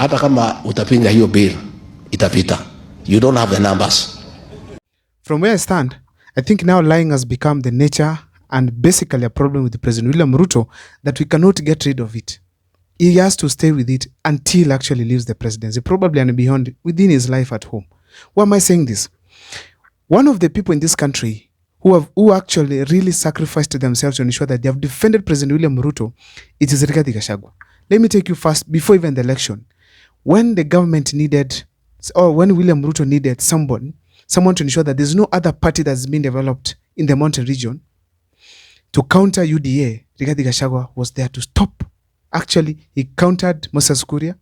hata kama utapinga hiyo bill itapita. You don't have the numbers. From where I stand, I think now lying has become the nature and basically a problem with President William Ruto that we cannot get rid of it. He has to stay with it until actually leaves the presidency, probably and beyond within his life at home. Why am I saying this? One of the people in this country who actually really sacrificed themselves to ensure that they have defended President William Ruto, it is Rigathi Gachagua. Let me take you first, before even the election. When the government needed, or when William Ruto needed someone to ensure that there's no other party that's been developed in the mountain region to counter UDA, Rigathi Gachagua was there to stop. Actually, he countered Moses Kuria,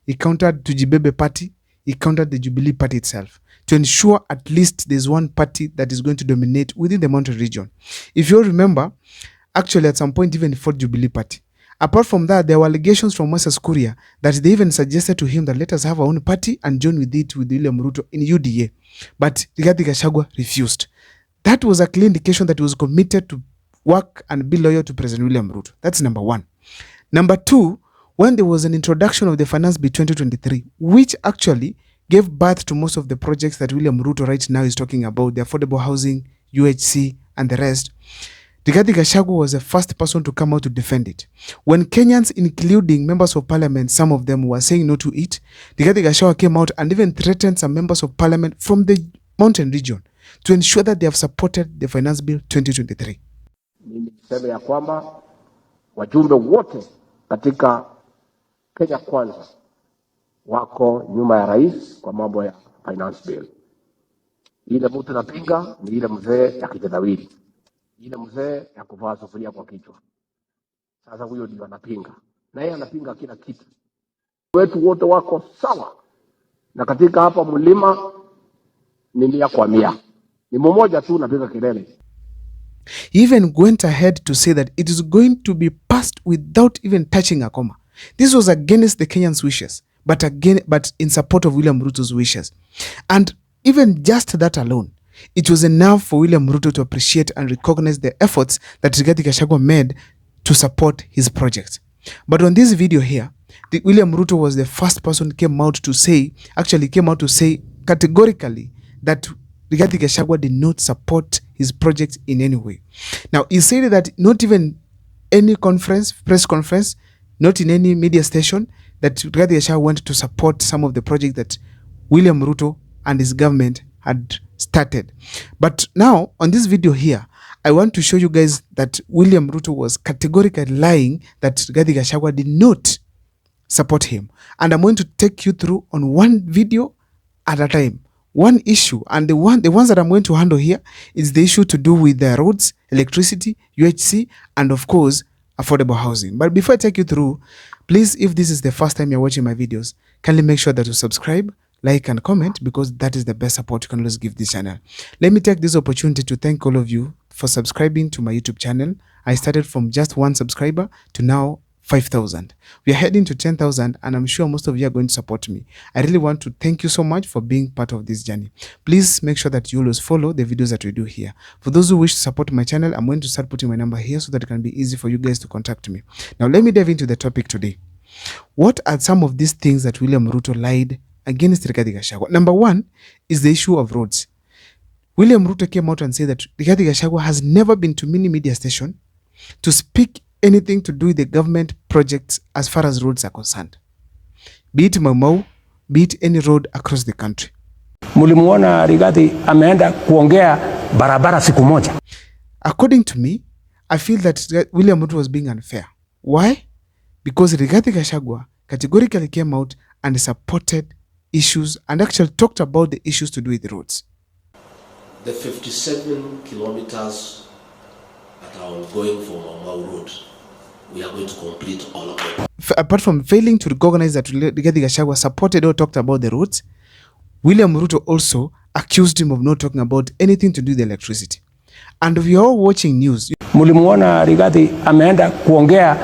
he countered Tujibebe party, he countered the Jubilee party itself to ensure at least there's one party that is going to dominate within the mountain region. If you remember, actually at some point even fought Jubilee party. Apart from that, there were allegations from Moses Kuria that they even suggested to him that let us have our own party and join with it with William Ruto in UDA. But Rigathi Gachagua refused. That was a clear indication that he was committed to work and be loyal to President William Ruto. That's number one. Number two, when there was an introduction of the Finance Bill 2023, which actually gave birth to most of the projects that William Ruto right now is talking about, the affordable housing, UHC, and the rest, Rigathi Gachagua was the first person to come out to defend it. When Kenyans, including members of parliament, some of them were saying no to it, Rigathi Gachagua came out and even threatened some members of parliament from the mountain region to ensure that they have supported the Finance Bill 2023. Mimi niseme ya kwamba wajumbe wote katika Kenya Kwanza wako nyuma ya rais kwa mambo ya Finance Bill. Ile mtu napinga ni ile mzee ya kitendawili. Ile mzee ya kuvaa sufuria kwa kichwa. Sasa huyo ndio anapinga. Na yeye anapinga kila kitu. Wetu wote wako sawa. Na katika hapa mlima ni 100 kwa 100. Ni mmoja tu napiga kelele. He even went ahead to say that it is going to be passed without even touching a comma. This was against the Kenyans' wishes, but in support of William Ruto's wishes. And even just that alone, it was enough for William Ruto to appreciate and recognize the efforts that Rigathi Gachagua made to support his project. But on this video here, William Ruto was the first person came out to say categorically that Rigathi Gachagua did not support his project in any way. Now, he said that not even any press conference, not in any media station, that Rigathi Gachagua went to support some of the projects that William Ruto and his government had started. But now, on this video here, I want to show you guys that William Ruto was categorically lying that Rigathi Gachagua did not support him. And I'm going to take you through on one video at a time. One issue, and the ones that I'm going to handle here is the issue to do with the roads, electricity, UHC, and of course, affordable housing. But before I take you through, please, if this is the first time you're watching my videos, kindly make sure that you subscribe, like, and comment, because that is the best support you can always give this channel. Let me take this opportunity to thank all of you for subscribing to my YouTube channel. I started from just 1 subscriber to now 5,000. We are heading to 10,000, and I'm sure most of you are going to support me. I really want to thank you so much for being part of this journey. Please make sure that you always follow the videos that we do here. For those who wish to support my channel, I'm going to start putting my number here so that it can be easy for you guys to contact me. Now, let me dive into the topic today. What are some of these things that William Ruto lied against Rigathi Gachagua? Number one is the issue of roads. William Ruto came out and said that Rigathi Gachagua has never been to many media station to speak anything to do with the government projects as far as roads are concerned. Be it Mau, be it any road across the country. Mulimuona Rigathi ameenda kuongea barabara siku moja. According to me, I feel that William Ruto was being unfair. Why? Because Rigathi Gachagua categorically came out and supported issues and actually talked about the issues to do with the roads. The 57 kilometers that are ongoing for Mau Road, we are going to complete all of them. Apart from failing to recognize that Rigathi Gachagua supported or talked about the roads, William Ruto also accused him of not talking about anything to do with the electricity. And we are all watching news. Mulimuona Rigathi ameenda kuongea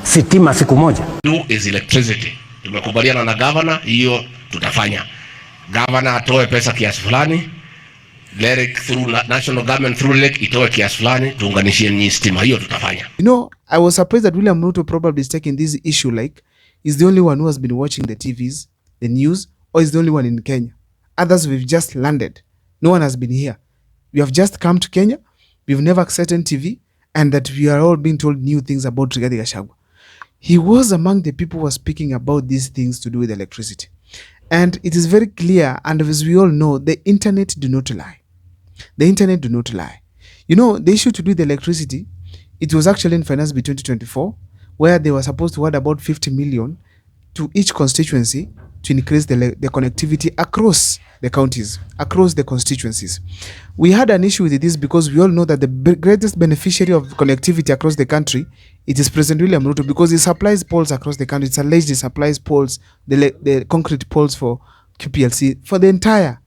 sitima siku moja. Do is electricity. Tumekubaliana na governor, hiyo tutafanya. Governor atoe pesa kiasi fulani, LEREC through national government through LEREC itoe kiasi fulani, tuunganishie nyinyi stima, hiyo tutafanya. You know, I was surprised that William Ruto probably is taking this issue like is the only one who has been watching the TVs, the news, or is the only one in Kenya. Others, we've just landed. No one has been here. We have just come to Kenya. We've never accessed TV, and that we are all being told new things about Rigathi Gachagua. He was among the people who were speaking about these things to do with electricity. And it is very clear, and as we all know, the internet do not lie. The internet do not lie. You know, the issue to do with electricity, it was actually in Finance Bill 2024, where they were supposed to add about 50 million to each constituency to increase the connectivity across the counties, across the constituencies. We had an issue with this because we all know that the greatest beneficiary of connectivity across the country, it is President William Ruto, because he supplies poles across the country. It's alleged he supplies poles, the concrete poles for KPLC, for the entire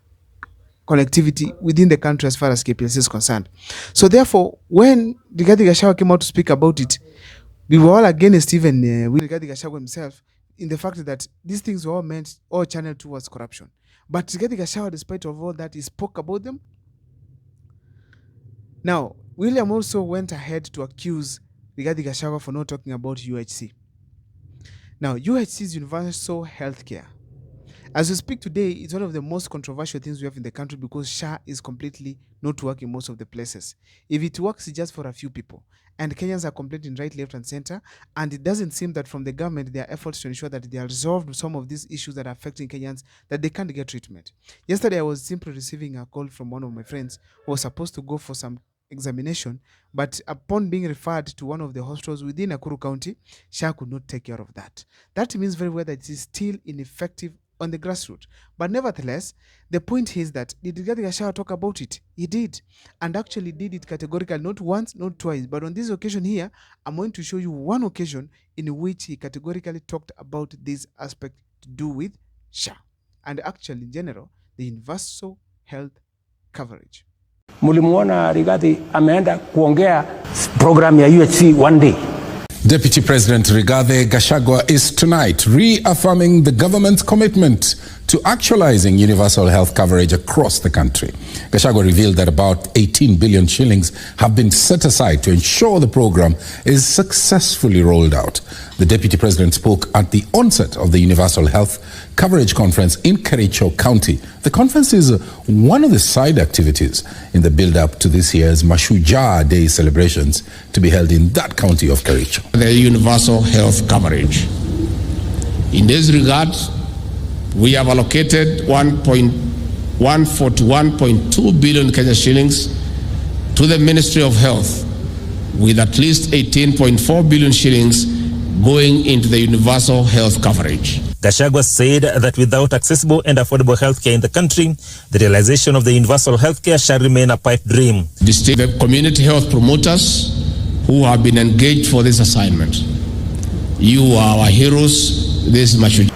connectivity within the country as far as KPLC is concerned. So therefore, when Rigathi Gachagua came out to speak about it, we were all against even Rigathi Gachagua himself, in the fact that these things were all meant, all channeled towards corruption. But Rigathi Gachagua, despite of all that, he spoke about them. Now, William also went ahead to accuse Rigathi Gachagua for not talking about UHC. Now, UHC is universal healthcare. As we speak today, it's one of the most controversial things we have in the country because SHA is completely not working most of the places. If it works, it's just for a few people. And Kenyans are complaining right, left, and center. And it doesn't seem that from the government, there are efforts to ensure that they are resolved some of these issues that are affecting Kenyans, that they can't get treatment. Yesterday, I was simply receiving a call from one of my friends who was supposed to go for some examination, but upon being referred to one of the hospitals within Nakuru County, SHA could not take care of that. That means very well that it is still ineffective on the grassroots. But nevertheless, the point is that did Rigathi Gachagua talk about it? He did, and actually did it categorically, not once, not twice. But on this occasion here, I'm going to show you one occasion in which he categorically talked about this aspect to do with SHA, and actually in general, the universal health coverage. Mulimuona Rigathi ameenda kuongea program ya UHC one day. Deputy President Rigathi Gachagua is tonight reaffirming the government's commitment to actualizing universal health coverage across the country. Gachagua revealed that about 18 billion shillings have been set aside to ensure the program is successfully rolled out. The Deputy President spoke at the onset of the Universal Health Coverage Conference in Kericho County. The conference is one of the side activities in the build-up to this year's Mashujaa Day celebrations to be held in that county of Kericho. The universal health coverage. In this regard, we have allocated 141.2 billion Kenya shillings to the Ministry of Health, with at least 18.4 billion shillings going into the universal health coverage. Gachagua said that without accessible and affordable healthcare in the country, the realization of the universal healthcare shall remain a pipe dream. The community health promoters who have been engaged for this assignment, you are our heroes. This is Mashujaa.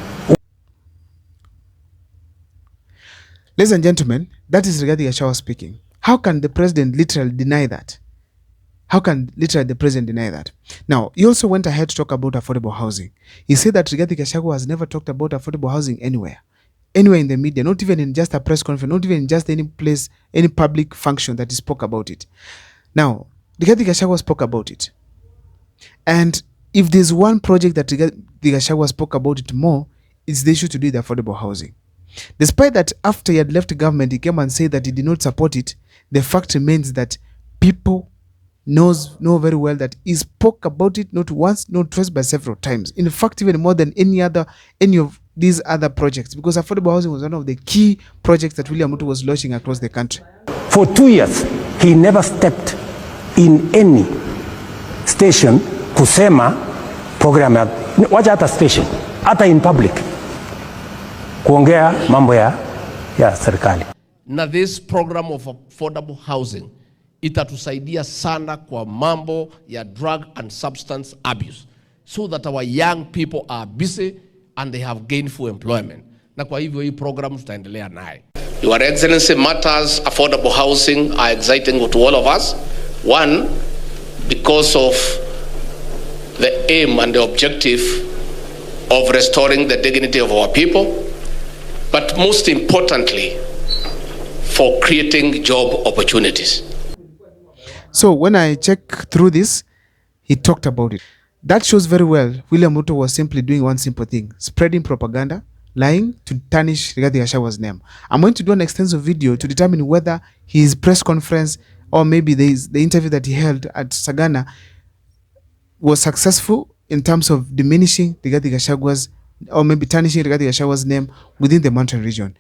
Ladies and gentlemen, that is Rigathi Gachagua speaking. How can the president literally deny that? How can literally the president deny that? Now, he also went ahead to talk about affordable housing. He said that Rigathi Gachagua has never talked about affordable housing anywhere in the media, not even in just a press conference, not even in just any place, any public function that he spoke about it. Now, Rigathi Gachagua spoke about it. And if there's one project that Rigathi Gachagua spoke about it more, it's the issue to do with affordable housing. Despite that, after he had left government, he came and said that he did not support it, the fact remains that people know very well that he spoke about it not once, not twice, but several times. In fact, even more than any of these other projects, because affordable housing was one of the key projects that William Ruto was launching across the country. For 2 years, he never stepped in any station kusema program ya wacha hata station, hata in public kuongea mambo ya serikali. Na this program of affordable housing itatusaidia sana kwa mambo ya drug and substance abuse, so that our young people are busy and they have gainful employment. Na kwa hivyo hii program tutaendelea naye. Your Excellency, matters affordable housing are exciting to all of us. One, because of the aim and the objective of restoring the dignity of our people, but most importantly, for creating job opportunities. So when I check through this, he talked about it. That shows very well William Ruto was simply doing one simple thing, spreading propaganda, lying to tarnish Rigathi Gachagwa's name. I'm going to do an extensive video to determine whether his press conference or maybe the interview that he held at Sagana was successful in terms of diminishing Rigathi Gachagwa's or maybe tarnishing Rigathi Gachagwa's name within the mountain region.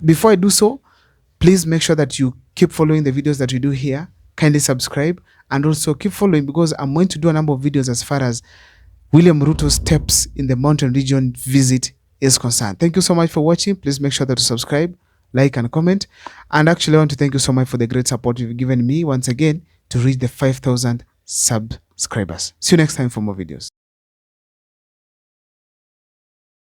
Before I do so, please make sure that you keep following the videos that we do here. Kindly subscribe and also keep following, because I'm going to do a number of videos as far as William Ruto's steps in the mountain region visit is concerned. Thank you so much for watching. Please make sure that you subscribe, like and comment. And actually I want to thank you so much for the great support you've given me once again to reach the 5,000 subscribers. See you next time for more videos.